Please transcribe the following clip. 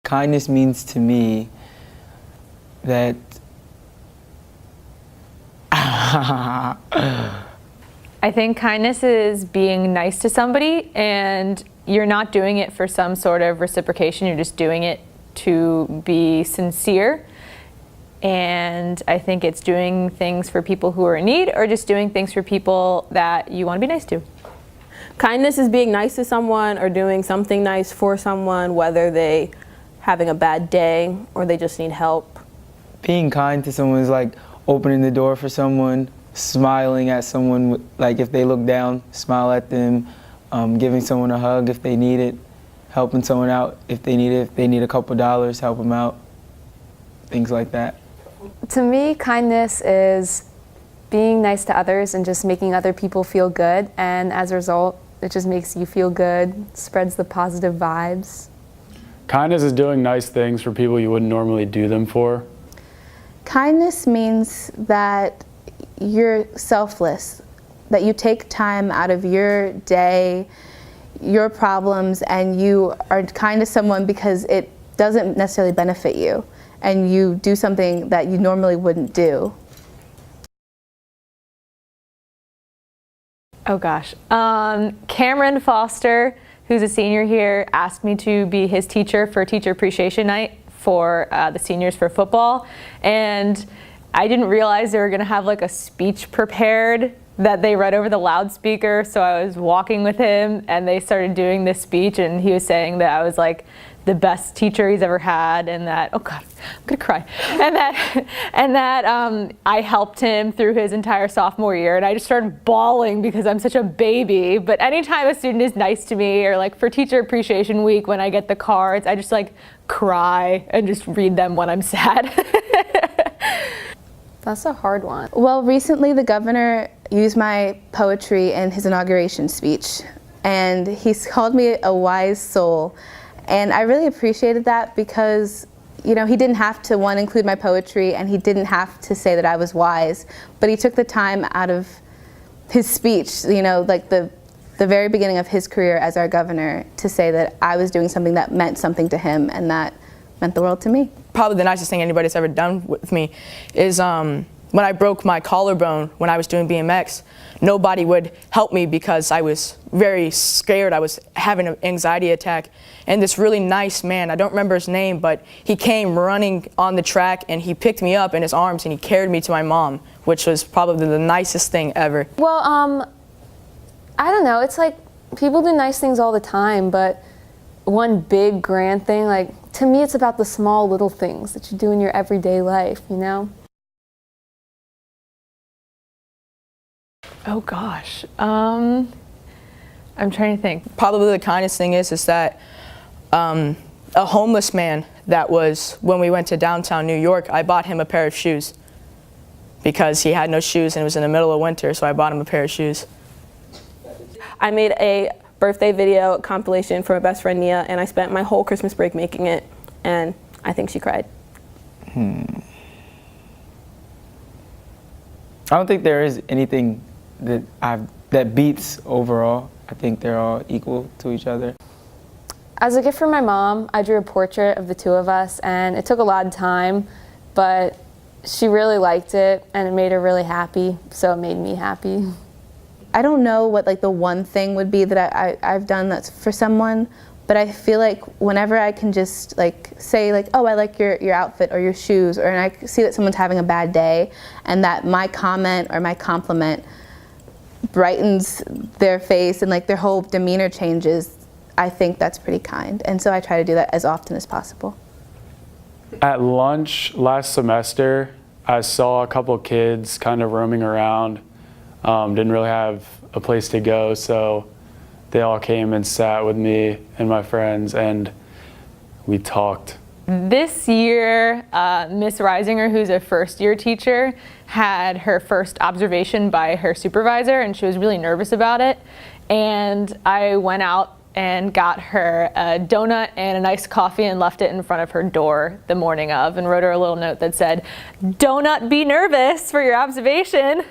Kindness means to me that I think kindness is being nice to somebody, and you're not doing it for some sort of reciprocation. You're just doing it to be sincere. And I think it's doing things for people who are in need, or just doing things for people that you want to be nice to. Kindness is being nice to someone or doing something nice for someone, whether they having a bad day or they just need help. Being kind to someone is like opening the door for someone, smiling at someone, like if they look down, smile at them, giving someone a hug if they need it, helping someone out if they need it, if they need a couple dollars, help them out, things like that. To me, kindness is being nice to others and just making other people feel good, and as a result, it just makes you feel good, spreads the positive vibes. Kindness is doing nice things for people you wouldn't normally do them for. Kindness means that you're selfless, that you take time out of your day, your problems, and you are kind to someone because it doesn't necessarily benefit you, and you do something that you normally wouldn't do. Oh gosh. Cameron Foster, who's a senior here, asked me to be his teacher for Teacher Appreciation Night for the seniors for football. And I didn't realize they were gonna have like a speech prepared that they read over the loudspeaker. So I was walking with him and they started doing this speech, and he was saying that I was like the best teacher he's ever had, and that, oh God, I'm gonna cry. And that I helped him through his entire sophomore year, and I just started bawling because I'm such a baby. But anytime a student is nice to me, or like for Teacher Appreciation Week when I get the cards, I just like cry and just read them when I'm sad. That's a hard one. Well, recently the governor used my poetry in his inauguration speech, and he's called me a wise soul. And I really appreciated that because, you know, he didn't have to, one, include my poetry, and he didn't have to say that I was wise, but he took the time out of his speech, you know, like the very beginning of his career as our governor, to say that I was doing something that meant something to him, and that meant the world to me. Probably the nicest thing anybody's ever done with me is when I broke my collarbone when I was doing BMX. Nobody would help me because I was very scared. I was having an anxiety attack. And this really nice man, I don't remember his name, but he came running on the track and he picked me up in his arms and he carried me to my mom, which was probably the nicest thing ever. Well, I don't know, it's like people do nice things all the time, but one big grand thing, like to me it's about the small little things that you do in your everyday life, you know? Oh gosh, I'm trying to think. Probably the kindest thing is that a homeless man that was, when we went to downtown New York, I bought him a pair of shoes because he had no shoes and it was in the middle of winter, so I bought him a pair of shoes. I made a birthday video compilation for my best friend Nia, and I spent my whole Christmas break making it, and I think she cried. I don't think there is anything that beats overall. I think they're all equal to each other. As a gift from my mom, I drew a portrait of the two of us, and it took a lot of time, but she really liked it and it made her really happy, so it made me happy. I don't know what like the one thing would be that I've done that's for someone, but I feel like whenever I can just like say like, oh, I like your outfit or your shoes, or and I see that someone's having a bad day and that my comment or my compliment brightens their face and like their whole demeanor changes, I think that's pretty kind. And so I try to do that as often as possible. At lunch last semester, I saw a couple kids kind of roaming around, didn't really have a place to go, so they all came and sat with me and my friends and we talked. This year, Miss Reisinger, who's a first-year teacher, had her first observation by her supervisor, and she was really nervous about it. And I went out and got her a donut and a nice coffee and left it in front of her door the morning of, and wrote her a little note that said, "Do not be nervous for your observation."